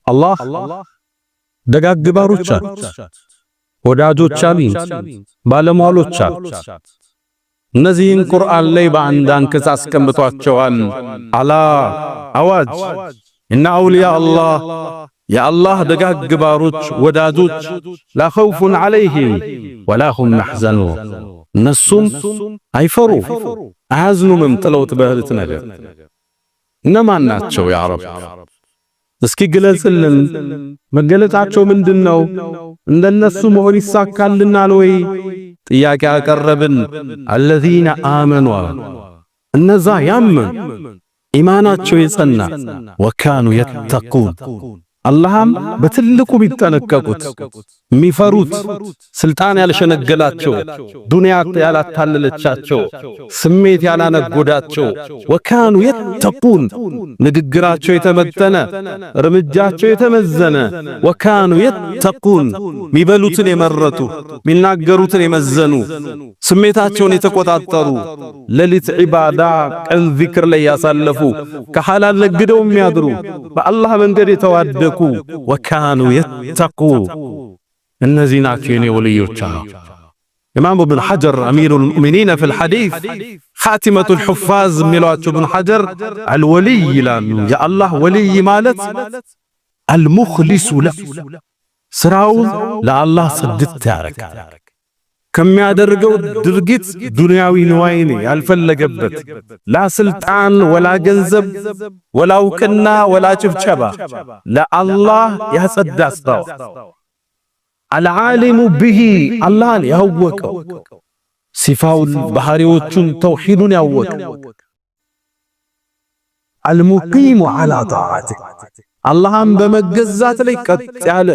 አላህ ደጋግ ባሮች አሉት፣ ወዳጆች አሉት፣ ባለሟሎች አሉት። እነዚህን ቁርአን ላይ በአንድ አንቀጽ አስቀምጧቸዋል። አላ አዋጅ እነ አውሊያ አላህ የአላህ ደጋግ ባሮች ወዳጆች ላ ኸውፉን ዐለይሂም ወላ ሁም ያሕዘኑን እነሱም አይፈሩ አያዝኑም ጥለውት በህልት ነገር። እነማን ናቸው ያ ረብ? እስኪ ግለጽልን። መገለጣቸው ምንድነው? እንደነሱ መሆን ይሳካልናል ወይ? ጥያቄ አቀረብን። አለዚነ አመኑ እነዛ ያመኑ ኢማናቸው የጸና ወካኑ የተቁን አላህም በትልቁ ቢጠነቀቁት የሚፈሩት ስልጣን ያልሸነገላቸው ዱንያ ያላታለለቻቸው ስሜት ያላነጎዳቸው ወካኑ የተቁን ንግግራቸው የተመጠነ እርምጃቸው የተመዘነ ወካኑ የተቁን ሚበሉትን የመረጡ ሚናገሩትን የመዘኑ ስሜታቸውን የተቆጣጠሩ ለሊት ዒባዳ ቀን ዚክር ላይ ያሳለፉ ከሐላል ነግደው የሚያድሩ በአላህ መንገድ የተዋደቁ ወካኑ የተቁ እነዚህ ናቸው የኔ ወልዮች። ኢማም ኢብኑ ሐጀር አሚሩል ሙእሚኒን ፊል ሐዲስ ኻቲመቱል ሑፋዝ ሚሏቸው ኢብኑ ሐጀር አልወልይ ይላሉ። የአላህ ወልይ ማለት አልሙኽሊሱ ለሁ ስራውን ለአላህ ጽድት ያደርጋል። ከሚያደርገው ድርጊት ዱንያዊ ንዋይን ያልፈለገበት ላ ስልጣን ወላ ገንዘብ ወላ እውቅና ወላ ጭብጨባ ለአላህ ያጸዳ ስራው አልዓሊሙ ቢሂ አላህን ያወቀው ሲፋውን ባህሪዎቹን ተውሂዱን ያወቀው አልሙቂሙ ዐላ ጣዓቲህ አላህን በመገዛት ላይ ቀጥ ያለ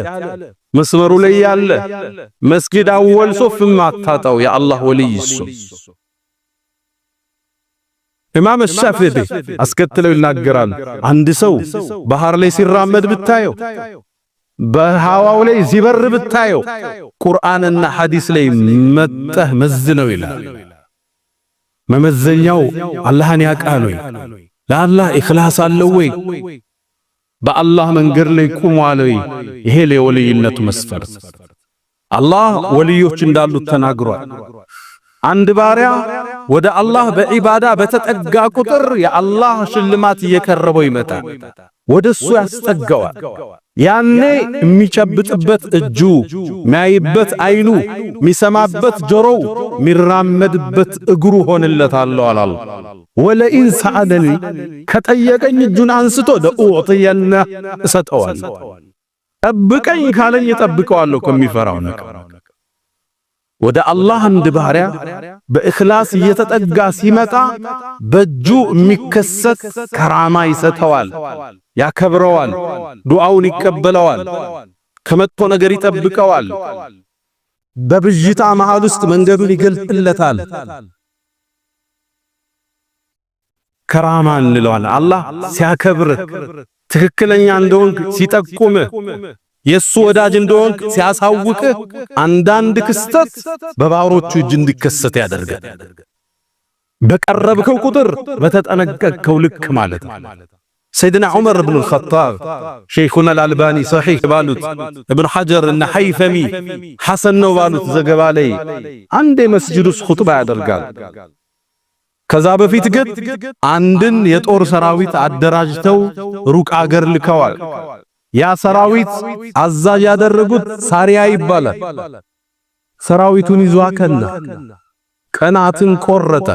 መስመሩ ላይ ያለ መስጊድ አወል ሶፍ ማታጣው የአላህ ወልይ እሱ። ኢማም ሻፊዒ አስከትለው ይናገራል። አንድ ሰው ባህር ላይ ሲራመድ ብታየው፣ በሃዋው ላይ ሲበር ብታየው ቁርአንና ሐዲስ ላይ መጠህ መዝነው ይላል። መመዘኛው አላህን ያውቃል ወይ? ለአላህ ኢኽላስ አለው ወይ? በአላህ መንገድ ላይ ቆሟል ወይ? ይሄ ለወልይነቱ መስፈርት። አላህ ወልዮች እንዳሉት ተናግሯል። አንድ ባሪያ ወደ አላህ በዒባዳ በተጠጋ ቁጥር የአላህ ሽልማት እየቀረበው ይመጣል፣ ወደሱ ያስጠጋዋል። ያኔ የሚጨብጥበት እጁ፣ የሚያይበት አይኑ፣ የሚሰማበት ጆሮው፣ የሚራመድበት እግሩ ሆነለታል አላህ። ወለኢን ሰአለኒ ከጠየቀኝ እጁን አንስቶ ለኡዕጢየነ እሰጠዋለሁ። ጠብቀኝ ካለኝ እጠብቀዋለሁ ከሚፈራው ነገር። ወደ አላህ አንድ ባሪያ በእኽላስ እየተጠጋ ሲመጣ በእጁ የሚከሰት ከራማ ይሰጠዋል፣ ያከብረዋል፣ ዱዓውን ይቀበለዋል፣ ከመጥፎ ነገር ይጠብቀዋል፣ በብዥታ መሃል ውስጥ መንገዱን ይገልጥለታል። ከራማ እንለዋለን። አላህ ሲያከብርህ ትክክለኛ እንደሆንክ ሲጠቁምህ የሱ ወዳጅ እንደሆንክ ሲያሳውቅህ አንዳንድ ክስተት በባሮቹ እጅ እንዲከሰት ያደርጋል። በቀረብከው ቁጥር በተጠነቀቅከው ልክ ማለት ነው። ሰይድና ዑመር ኢብኑ አልኸጣብ ሸይኹና አልአልባኒ ሰሒህ ባሉት ኢብኑ ሐጀር እና ሐይፈሚ ሐሰን ነው ባሉት ዘገባ ላይ አንድ መስጂድ ውስጥ ኹጥባ ያደርጋል። ከዛ በፊት ግን አንድን የጦር ሰራዊት አደራጅተው ሩቅ አገር ልከዋል። ያ ሰራዊት አዛዥ ያደረጉት ሳሪያ ይባላል። ሰራዊቱን ይዞ አከና ቀናትን ቆረጠ።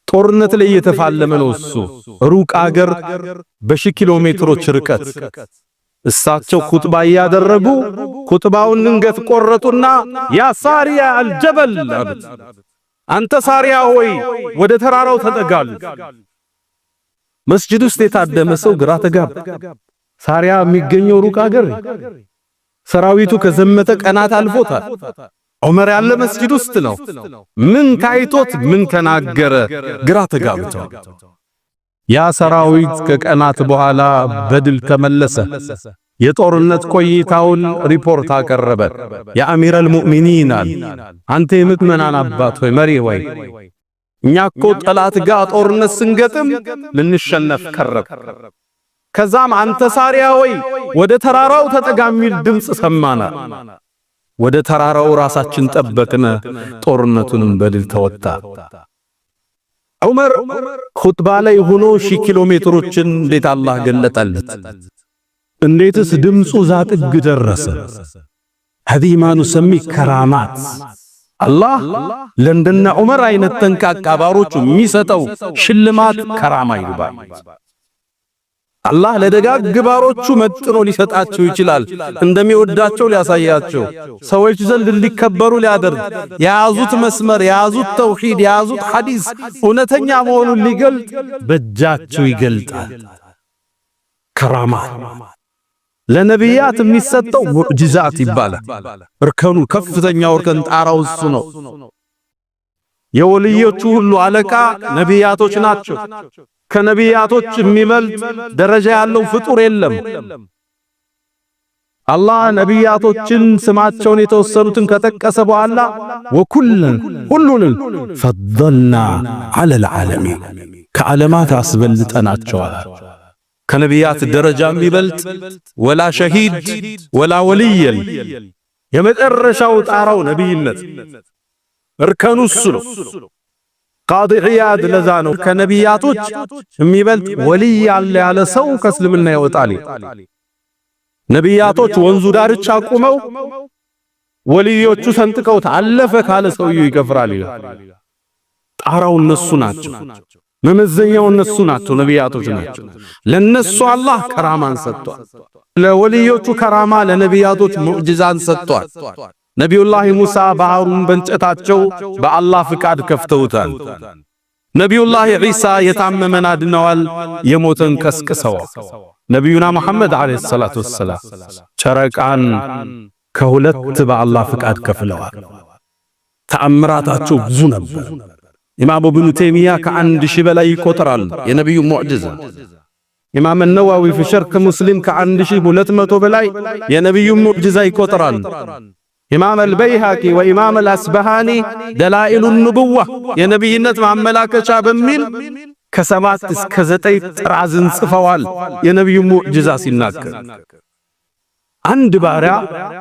ጦርነት ላይ የተፋለመ ነው እሱ። ሩቅ አገር በሺህ ኪሎ ሜትሮች ርቀት እሳቸው ኹጥባ ያደረጉ ኹጥባውን ድንገት ቆረጡና ያ ሳሪያ አልጀበል አሉት። አንተ ሳሪያ ሆይ ወደ ተራራው ተጠጋሉ። መስጂድ ውስጥ የታደመ ሰው ግራ ተጋባ። ሳሪያ የሚገኘው ሩቅ አገር፣ ሰራዊቱ ከዘመተ ቀናት አልፎታል። ዑመር ያለ መስጂድ ውስጥ ነው። ምን ታይቶት ምን ተናገረ? ግራ ተጋብተው ያ ሰራዊት ከቀናት በኋላ በድል ተመለሰ። የጦርነት ቆይታውን ሪፖርት አቀረበ። የአሚረል ሙእሚኒን አንተ የምእመናን አባት ሆይ መሪ ሆይ እኛ እኮ ጠላት ጋር ጦርነት ስንገጥም ልንሸነፍ ቀረብ። ከዛም አንተ ሳሪያ ወይ ወደ ተራራው ተጠጋ የሚል ድምፅ ሰማና ወደ ተራራው ራሳችን ጠበቅነ፣ ጦርነቱንም በድል ተወጣ። ዑመር ኹጥባ ላይ ሆኖ 1000 ኪሎ ሜትሮችን እንዴት አላህ ገለጠለት! እንዴትስ ድምፁ ዛጥግ ደረሰ! هذه ما نسميه كرامات አላህ ለእንደነ ዑመር አይነት ጠንቃቃ ባሮቹ የሚሰጠው ሽልማት ከራማ ይባላል። አላህ ለደጋግ ባሮቹ መጥኖ ሊሰጣቸው ይችላል። እንደሚወዳቸው ሊያሳያቸው፣ ሰዎች ዘንድ ሊከበሩ ሊያደርግ፣ የያዙት መስመር፣ የያዙት ተውሂድ፣ የያዙት ሐዲስ እውነተኛ መሆኑን ሊገልጥ በእጃቸው ይገልጣል። ከራማ ለነቢያት የሚሰጠው ሙዕጂዛት ይባላል። እርከኑ ከፍተኛው እርከን ጣራው እሱ ነው። የወልዮቹ ሁሉ አለቃ ነቢያቶች ናቸው። ከነቢያቶች የሚበልጥ ደረጃ ያለው ፍጡር የለም። አላህ ነቢያቶችን ስማቸውን የተወሰኑትን ከጠቀሰ በኋላ ወኩለን ሁሉንም ፈضلنا على العالمين ከዓለማት አስበልጠናቸዋል። ከነቢያት ደረጃ የሚበልጥ ወላ ሸሂድ ወላ ወልይ የመጨረሻው ጣራው ነቢይነት እርከኑ እሱ ነው። ቃዲ ዒያድ ለዛ ነው ከነቢያቶች የሚበልጥ ወልይ ያለ ሰው ከእስልምና ይወጣል። ነቢያቶች ወንዙ ዳርቻ ቆመው ወልዮቹ ሰንጥቀውት አለፈ ካለ ሰውየው ይከፍራል ይላል። ጣራው እነሱ ናቸው። መመዘኛው እነሱ ናቸው። ነቢያቶች ናቸው። ለነሱ አላህ ከራማን ሰጥቷል። ለወልዮቹ ከራማ፣ ለነቢያቶች ሙዕጂዛን ሰጥቷል። ነቢዩላህ ሙሳ ባህሩን በእንጨታቸው በአላህ ፍቃድ ከፍተውታል። ነቢዩላህ ዒሳ የታመመን አድነዋል፣ የሞተን ቀስቅሰዋል። ነቢዩና መሐመድ ዓለይሂ ሰላቱ ወሰላም ጨረቃን ከሁለት በአላህ ፍቃድ ከፍለዋል። ተአምራታቸው ብዙ ነበር። ኢማም ኢብኑ ተይሚያ ከ1000 በላይ ይቆጠራል የነቢዩ ሙዕጂዛ። ኢማም ነዋዊ في شرح ሙስሊም ከ1200 በላይ የነቢዩ ሙዕጂዛ ይቆጠራል። ኢማም አልበይሃቂ ወኢማም አልአስበሃኒ ደላኢሉ ንቡዋ የነቢይነት ማመላከቻ በሚል ከ7 እስከ 9 ጥራዝን ጽፈዋል። የነቢዩ ሙዕጂዛ ሲናገር አንድ ባሪያ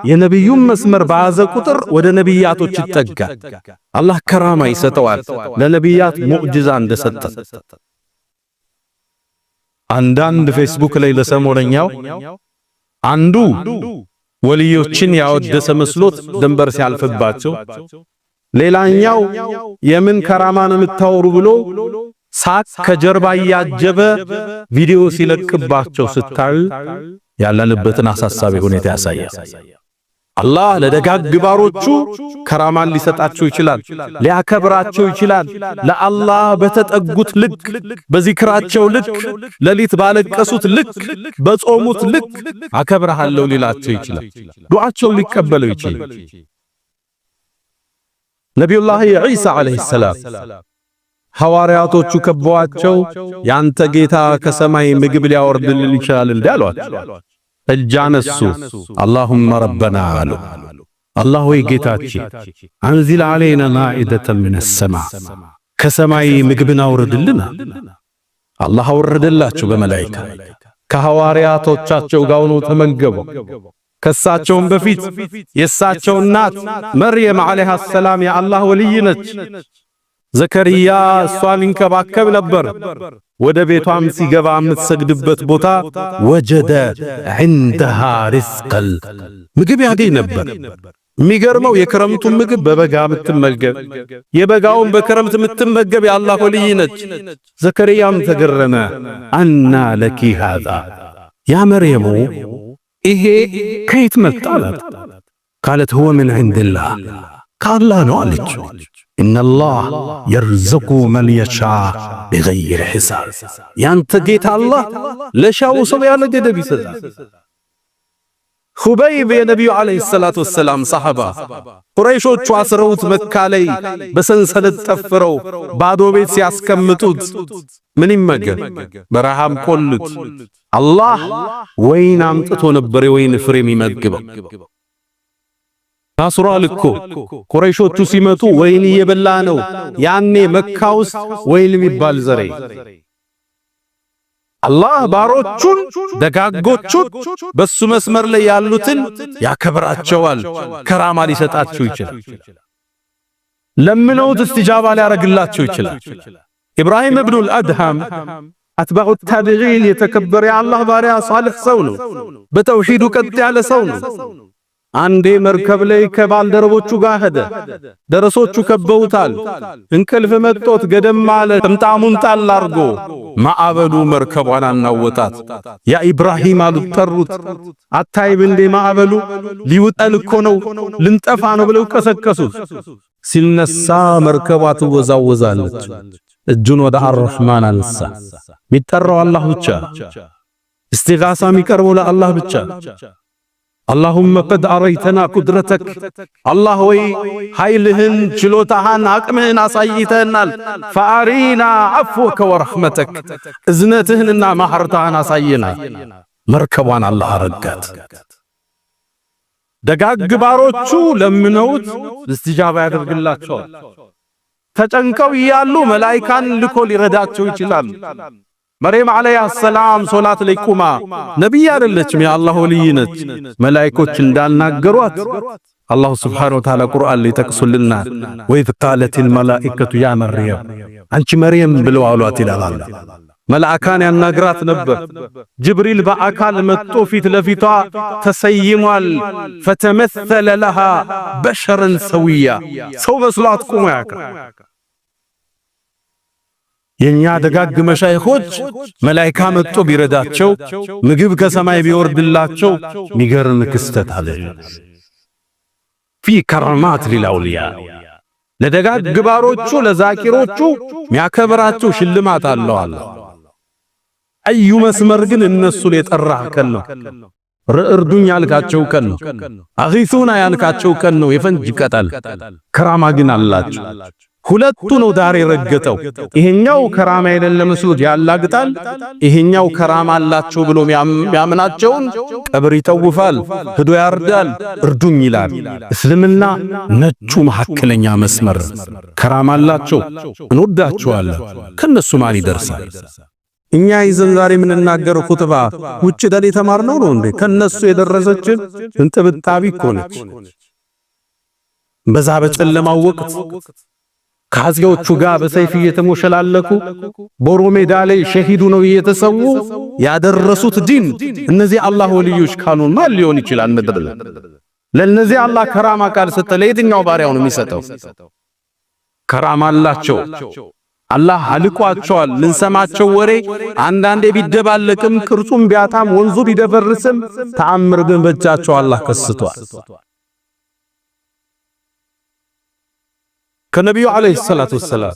የነቢዩን መስመር በያዘ ቁጥር ወደ ነቢያቶች ይጠጋል። አላህ ከራማ ይሰጠዋል፣ ለነቢያት ሙዕጂዛ እንደሰጠ። አንዳንድ ፌስቡክ ላይ ለሰሞነኛው አንዱ ወልዮችን ያወደሰ መስሎት ድንበር ሲያልፍባቸው፣ ሌላኛው የምን ከራማ ነው የምታወሩ ብሎ ሳቅ ከጀርባ ያጀበ ቪዲዮ ሲለቅባቸው ስታዩ ያለንበትን አሳሳቢ ሁኔታ ያሳያል። አላህ ለደጋግ ባሮቹ ከራማን ሊሰጣቸው ይችላል፣ ሊያከብራቸው ይችላል። ለአላህ በተጠጉት ልክ፣ በዚክራቸው ልክ፣ ሌሊት ባለቀሱት ልክ፣ በጾሙት ልክ አከብርሃለሁ ሊላቸው ይችላል። ዱዓቸው ሊቀበለው ይችላል። ነቢዩላህ ዒሳ ዓለይሂ ሰላም ሐዋርያቶቹ ከበዋቸው ያንተ ጌታ ከሰማይ ምግብ ሊያወርድልን ይችላል እንዳሏቸው እጅ አነሱ። አላሁመ ረበና አሉ። አላህ ወይ ጌታችን አንዚል ዓለይና ማኢደተን ሚነ ሰማ ከሰማይ ምግብን አውርድልን። አላህ አወረደላቸው በመላእክት። ከሐዋርያቶቻቸው ጋር ነው ተመገቡ። ከሳቸውም በፊት የሳቸው እናት መርየም ዓለይሃ ሰላም የአላህ ወልይ ነች። ዘከርያ እሷን ይንከባከብ ነበር። ወደ ቤቷም ሲገባ የምትሰግድበት ቦታ ወጀደ ዐንደሃ ሪዝቀል ምግብ ያገኝ ነበር። የሚገርመው የክረምቱን ምግብ በበጋ የምትመገብ የበጋውን በክረምት የምትመገብ የአላህ ወልይ ነች። ዘከርያም ተገረመ። አና ለኪ ሃዛ ያ መርየሙ ይሄ ከየት መጣ አላት። ቃለት ሁወ ምን ዐንድላህ ከአላህ ነው አለችው። ኢነላህ የርዘቁ መን የሻእ ቢገይሪ ሒሳብ ያንተ ጌታ አላህ ለሻው ሰው ያለ ገደብ ይሰጣል። ኹበይብ የነቢዩ ዓለይሂ ሰላቱ ወሰላም ሰሐባ ቁረይሾቹ አስረውት መካ ላይ በሰንሰለት ጠፍረው ባዶ ቤት ሲያስቀምጡት ምን ይመገብ? በረሃም ቆልት። አላህ ወይን አምጥቶ ነበር የወይን ፍሬ የሚመግበው። ታስሯል እኮ ቁረይሾቹ ሲመጡ ወይን እየበላ ነው። ያኔ መካ ውስጥ ወይን የሚባል ዘሬ አላህ ባሮቹን ደጋጎቹን በሱ መስመር ላይ ያሉትን ያከብራቸዋል፣ ከራማ ሊሰጣቸው ይችላል። ለምነውት እስትጃባ ሊያረግላቸው ይችላል። ኢብራሂም ኢብኑል አድሃም አትባዑ ታቢዒን የተከበረ የአላህ ባሪያ ሷሊህ ሰው ነው። በተውሂዱ ቀጥ ያለ ሰው ነው። አንዴ መርከብ ላይ ከባልደረቦቹ ጋር ሄደ። ደረሶቹ ከበውታል። እንቅልፍ መጥቶት ገደም አለ። ጥምጣሙን ጣል አርጎ ማዕበሉ መርከቧን አናወጣት። ያ ኢብራሂም አሉት፣ ጠሩት። አታይብ እንዴ ማዕበሉ ሊውጠን እኮ ነው፣ ልንጠፋ ነው ብለው ቀሰቀሱት። ሲነሳ መርከቧ ትወዛወዛለች። እጁን ወደ አርረህማን አንሳ። ሚጠራው አላህ ብቻ፣ እስቲጋሳ የሚቀርበው ለአላህ ብቻ። اللهم قد أريتنا قدرتك الله وي ኃይልህን ችሎታህን አቅምህን አሳይተናል فأرينا عفوك ورحمتك እዝነትህንና ማህረትህን አሳየና መርከቧን አላህ አረጋት ደጋግ ባሮቹ ለምነውት እስትጃባ ያደርግላቸዋል ተጨንቀው ያሉ መላእክታን ልኮ ሊረዳቸው ይችላል መርየም አለይሃ ሰላም ሶላት ላይ ቁማ ነብይ አይደለችም የአላህ ወልይ ነች መላእክቶች እንዳልናገሯት አላህ Subhanahu Wa Ta'ala ቁርአን ላይ ተቅሱልና ወይት ቃለቲል መላእክቱ ያ መርየም አንቺ መርየም ብለው አሏት ይላል መላእካን ያናግራት ነበር ጅብሪል በአካል መጥቶ ፊት ለፊቷ ተሰይሟል فتمثل لها بشرا سويا ሰው መስሏት ቁማ ያካ የኛ ደጋግ መሻይኾች መላእክታ መጥቶ ቢረዳቸው ምግብ ከሰማይ ቢወርድላቸው ሚገርም ክስተት አለ في كرامات للأولياء ለደጋግ ባሮቹ ለዛኪሮቹ ሚያከብራቸው ሽልማት አለው አላህ አዩ መስመር ግን እነሱ ለጠራህ ከን ነው እርዱኝ ያልካቸው ከን ነው አጊሱና ያልካቸው ከን ነው የፈንጅ ቀጣል ከራማ ግን አላችሁ ሁለቱ ነው ዳር የረገጠው ይሄኛው ከራማ አይደለም መስሉት ያላግጣል ይሄኛው ከራማ አላቸው ብሎ ያምናቸውን ቀብር ይተውፋል ሄዶ ያርዳል እርዱኝ ይላል እስልምና ነጩ መሐከለኛ መስመር ከራማ አላቸው እንወዳቸዋለን ከነሱ ማን ይደርሳል እኛ ይዘን ዛሬ ምን እናገረው ኩጥባ ውጭ ደል የተማርነው ነው እንዴ ከነሱ የደረሰችን እንጥብጣቢ ኮነች በዛ በጨለማው ወቅት ካዚዎቹ ጋር በሰይፍ እየተሞሸላለኩ ቦሮ ሜዳ ላይ ሸሂዱ ነው እየተሰው ያደረሱት ዲን እነዚህ አላህ ወልዮች ካኑን ማን ሊሆን ይችላል ምድር ለነዚህ አላህ ከራማ ቃል ሰጠ ለየትኛው ባሪያው ነው የሚሰጠው ከራማ አላቸው አላህ አልቋቸዋል ልንሰማቸው ወሬ አንዳንዴ ቢደባለቅም ቅርጹም ቢያታም ወንዙ ቢደፈርስም ተአምር ግን በእጃቸው አላህ ከስቷል ከነብዩ አለይሂ ሰላቱ ወሰለም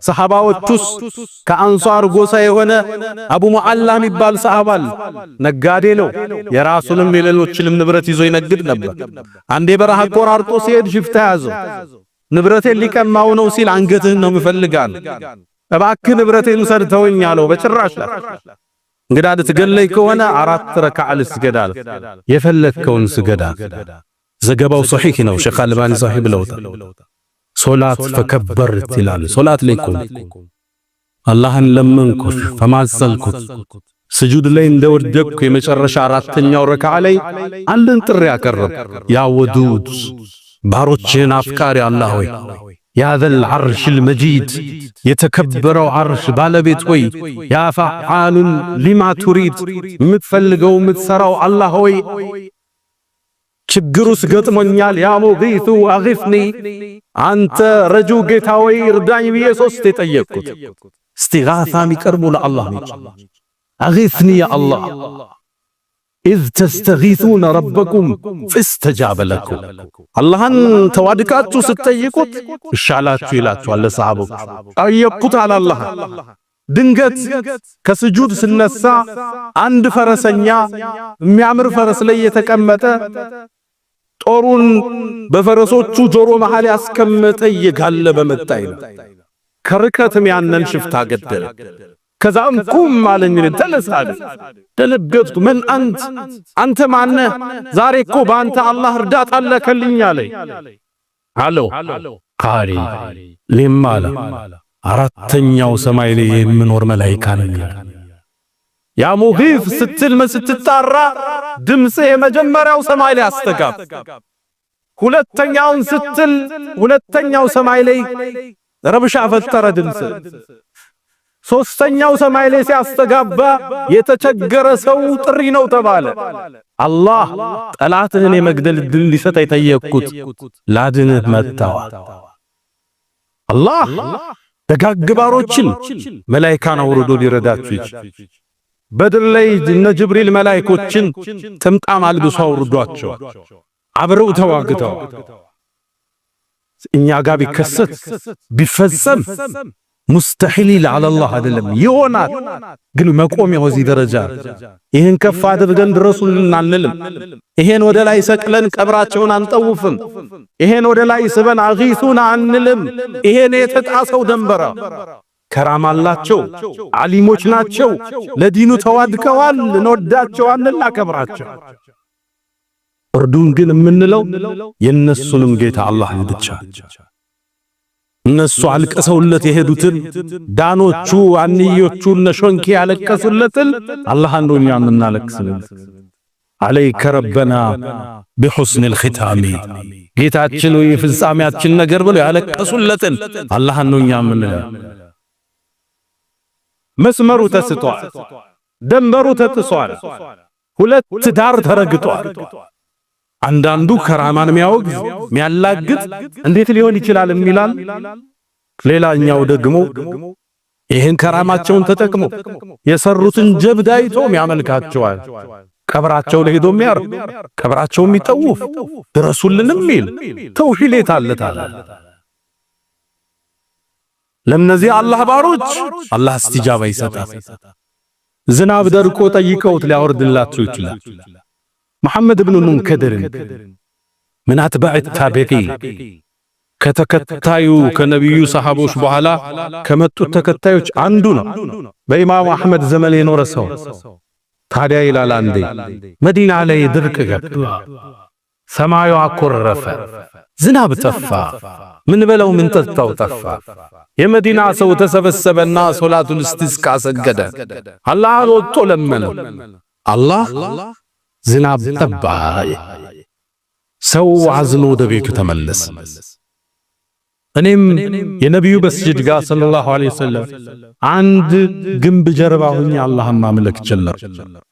ሰሃባዎቹስ ከአንሷር ጎሳ የሆነ አቡ ሙዓላ የሚባል ሰሃባል ነጋዴ ነው የራሱንም የሌሎችንም ንብረት ይዞ ይነግድ ነበር አንዴ በረሃ ቆራርጦ ሲሄድ ሽፍታ ያዘው ንብረቴን ሊቀማው ነው ሲል አንገትህን ነው ምፈልጋል እባክህ ንብረቴን ሰርተውኝ አለው በጭራሽ እንግዳ ልትገለይ ከሆነ 4 ረካዓ ልስገዳል የፈለከውን ስገዳ ዘገባው ሶሒህ ነው ሸኽ አልባኒ ሶሒህ ብለውታል ሶላት ፈከበርት ይላል ሶላት ላይ ቆም አላህን ለመንኩት ፈማሰልኩት ስጁድ ላይ እንደወደቅኩ የመጨረሻ 4ኛው ረካዓ ላይ አንድን ጥሪ ያቀርብ ያ ወዱድ ባሮችን አፍቃሪ አላህ ሆይ ያ ዘል ዐርሽል መጂድ የተከበረው ዐርሽ ባለቤት ሆይ ያ ፈዓሉን ሊማ ቱሪድ ምትፈልገው ምትሰራው አላህ ሆይ ችግሩስ ገጥሞኛል ያ ሙጊቱ አግፍኒ አንተ ረጁ ጌታ ሆይ እርዳኝ ብዬ ሶስት የጠየቅኩት እስቲጋሳ የሚቀርቡ ለአላህ ነው አግፍኒ ያ አላህ إذ تستغيثون ربكم فاستجاب لكم اللهن توادقاتو ستጠይቁት እሻላችሁ ይላችኋል ለሰሃቦች አየቁት አለ አላህ ድንገት ከስጁድ ስነሳ አንድ ፈረሰኛ የሚያምር ፈረስ ላይ የተቀመጠ ጦሩን በፈረሶቹ ጆሮ መሃል ያስቀመጠ እየጋለበ መጣ ይላል ከርቀትም ያንን ሽፍታ ገደለ ከዛም ቁም ማለኝ ተነሳለ ተለገጥኩ ምን አንተ ማነ ዛሬ እኮ ባንተ አላህ እርዳታ አለከልኝ አለው ቃሪ ለማላ አራተኛው ሰማይ ላይ የምኖር መላእክት ነኝ ያ ሙጊፍ ስትል ስትጣራ ድምጽ የመጀመሪያው ሰማይ ላይ አስተጋባ። ሁለተኛውን ስትል ሁለተኛው ሰማይ ላይ ረብሻ ፈጠረ ድምጽ። ሶስተኛው ሰማይ ላይ ሲያስተጋባ የተቸገረ ሰው ጥሪ ነው ተባለ። አላህ ጠላትህን የመግደል ድል ሊሰጥ የጠየቅኩት ላድንህ መጣሁ። አላህ ደጋግ ባሮችን መላእክታን አውርዶ ሊረዳችሁ ይችላል። በድር ላይ እነ ጅብሪል መላእክቶችን ጥምጣም አልብሶ አውርዷቸው አብረው ተዋግተው እኛ ጋር ቢከሰት ቢፈጸም ሙስተሂል አለላህ አይደለም ይሆናል። ግን መቆሚያው እዚህ ደረጃ ይሄን ከፍ አድርገን ድረሱልን አንልም። ይሄን ወደ ላይ ሰቅለን ቀብራቸውን አንጠውፍም። ይሄን ወደ ላይ ስበን አጊሱና አንልም። ይሄን የተጣሰው ደንበራ ከራማ አላቸው፣ ዓሊሞች ናቸው፣ ለዲኑ ተዋድቀዋል፣ እንወዳቸዋለን፣ እናከብራቸው። እርዱን ግን የምንለው የነሱንም ጌታ አላህ ብቻ። እነሱ አልቀሰውለት የሄዱትን ዳኖቹ አንዮቹ ነሾንኪ ያለቀሱለትን አላህ እንደኛ እናለቅስለት። አለይከ ረበና ቢሁስኒል ኺታሚ ጌታችን ወይ ፍጻሜያችን ነገር ብለው ያለቀሱለትን አላህ እንደኛ መስመሩ ተስቷል፣ ደንበሩ ተጥሷል፣ ሁለት ዳር ተረግጧል። አንዳንዱ ከራማን የሚያወግዝ የሚያላግጥ እንዴት ሊሆን ይችላል የሚላል፣ ሌላኛው ደግሞ ይህን ከራማቸውን ተጠቅሞ የሰሩትን ጀብድ አይቶ የሚያመልካቸዋል። ቀብራቸው ላይ ሄዶ የሚያርግ ቀብራቸው የሚጠውፍ ድረሱልንም የሚል ተውሂድ አለታል። ለነዚህ አላህ ባሮች አላህ እስቲጃባ ይሰጣል። ዝናብ ደርቆ ጠይቀውት ሊያወርድላቸው ይችላል። መሐመድ ኢብኑ ሙንከድር ምን አትባዕ ታቢዒ ከተከታዩ ከነብዩ ሰሃቦች በኋላ ከመጡት ተከታዮች አንዱ ነው። በኢማሙ አህመድ ዘመን የኖረ ሰው ታዲያ ይላል አንዴ መዲና ላይ ድርቅ ገባ፣ ሰማዩ አኮረፈ፣ ዝናብ ጠፋ፣ ምን በለው ምን ጠጣው ጠፋ። የመዲና ሰው ተሰበሰበና ሶላቱል ኢስቲስቃ ሰገደ። አላህን ወጥቶ ለመነ። አላህ ዝናብ ጠባ። ሰው አዝኖ ወደ ቤቱ ተመለሰ። እኔም የነብዩ መስጂድ ጋር ሰለላሁ ዐለይሂ ወሰለም አንድ ግንብ ጀርባ ሆኜ አላህን ማምለክ ጀመር።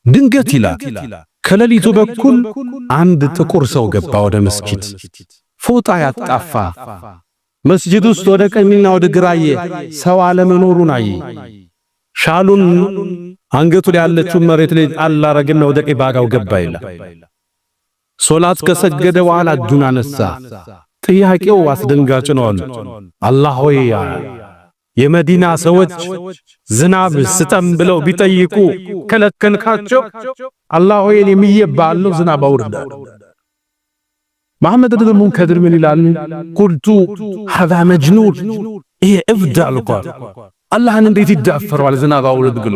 ድንገት ይላል ከሌሊቱ በኩል አንድ ጥቁር ሰው ገባ ወደ መስጂድ። ፎጣ ያጣፋ መስጂድ ውስጥ ወደ ቀኝና ወደ ግራዬ ሰው አለመኖሩን አየ። ሻሉን አንገቱ ላይ ያለችው መሬት ላይ አላረግና ወደ ቂባጋው ገባ ይላል። ሶላት ከሰገደ በኋላ እጁን አነሳ። ጥያቄው አስደንጋጭ ነው። አላህ ሆይ የመዲና ሰዎች ዝናብ ስጠም ብለው ቢጠይቁ ከለከንካቸው፣ አላህ ሆይ የሚየባለው ዝናብ አውርዳ። መሐመድ ኢብኑ ሙንከድር ምን ይላል? ቁልቱ ሀዛ መጅኑን ይሄ እብድ አልኳት። አላህን እንዴት ይዳፈረዋል ዝናብ አውርድ ብሎ?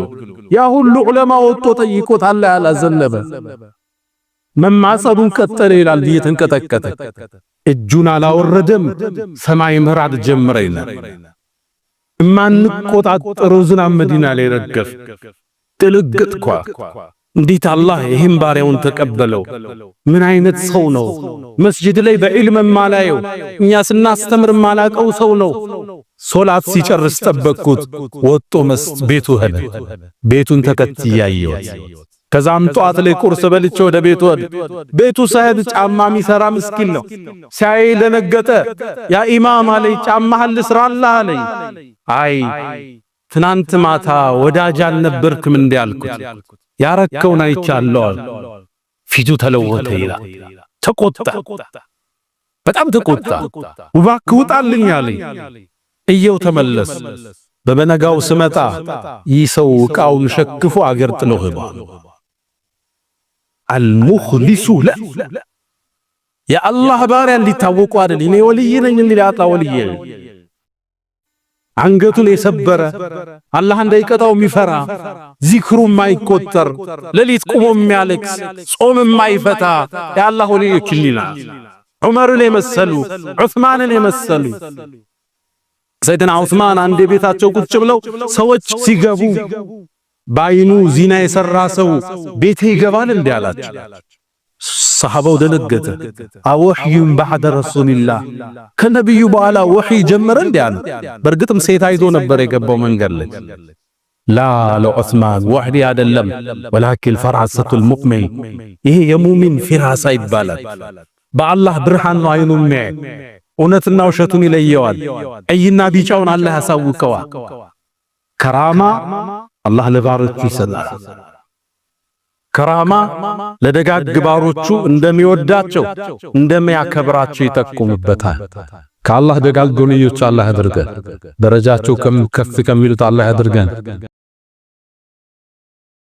ያ ሁሉ ዑለማ ወጥቶ ጠይቆት አላህ ያላዘነበ መማጸኑን ቀጠለ ይላል። እየተንቀጠቀጠ እጁን አላወረደም። ሰማይ ምራድ ጀመረ ይላል። ማንቆጣጠረው ዝናብ መዲና ላይ ረገፍ። ጥልቅጥኳ እንዴት አላህ ይህን ባሪያውን ተቀበለው? ምን አይነት ሰው ነው? መስጂድ ላይ በዕልም ማላየው እኛ ስናስተምር ማላቀው ሰው ነው። ሶላት ሲጨርስ ጠበቅኩት። ወጦ ቤቱ ሄደ። ቤቱን ተከትያየው። ከዛም ጧት ላይ ቁርስ በልቼ ወደ ቤቱ ሳይድ ጫማ የሚሰራ ምስኪን ነው። ሲያይ ደነገጠ። ያ ኢማም አለኝ ጫማህን ልስራልህ አለኝ። አይ ትናንት ማታ ወዳጅ አልነበርክም እንዴ አልኩት። ያረከውን አይቻለሁ። ፊቱ ተለወጠ ይላል። ተቆጣ፣ በጣም ተቆጣ። እባክህ ውጣልኝ አለኝ። እየው ተመለስ። በበነጋው ስመጣ ይህ ሰው ዕቃውን ሸክፎ አገር ጥሎ ሄዷል። አልሙኽሊሱ ለ የአላህ ባሪያ እንዲታወቁ አይደል? እኔ ወልይ ነኝ እንዲላጣ ወልይ አንገቱን የሰበረ አላህ እንዳይቀጣው የሚፈራ ዚክሩ የማይቆጠር ሌሊት ቆሞ የሚያለቅስ ጾም የማይፈታ የአላህ ወልዮች ይላል። ዑመርን የመሰሉ ዑስማንን የመሰሉ ሰይድና ዑስማን አንድ ቤታቸው ቁጭ ብለው ሰዎች ሲገቡ ባይኑ ዚና የሰራ ሰው ቤቴ ይገባል እንዴ አላቸው። ሰሐባው ደነገጠ። አወህዩም ባዕደ ረሱልላህ ከነብዩ በኋላ ወህይ ጀመረ እንዴ አለ። በርግጥም ሴት አይቶ ነበር የገባው መንገድ ላይ። ላ ለዑስማን ወህይ አይደለም ወላኪን ፈርዓሰቱል ሙእሚን፣ ይሄ የሙእሚን ፊራሳ ይባላል። በአላህ ብርሃን ነው አይኑ የሚያይ፣ እውነትና ውሸቱን ይለየዋል። ቀይና ቢጫውን አላህ ያሳውቀዋል። ከራማ አላህ ለባሮቹ ይሰጣል። ከራማ ለደጋግ ባሮቹ እንደሚወዳቸው እንደሚያከብራቸው ይጠቁምበታል። ከአላህ ደጋግ ጎንዮች አላህ ያድርገን። ደረጃቸው ከፍ ከሚሉት አላህ ያድርገን።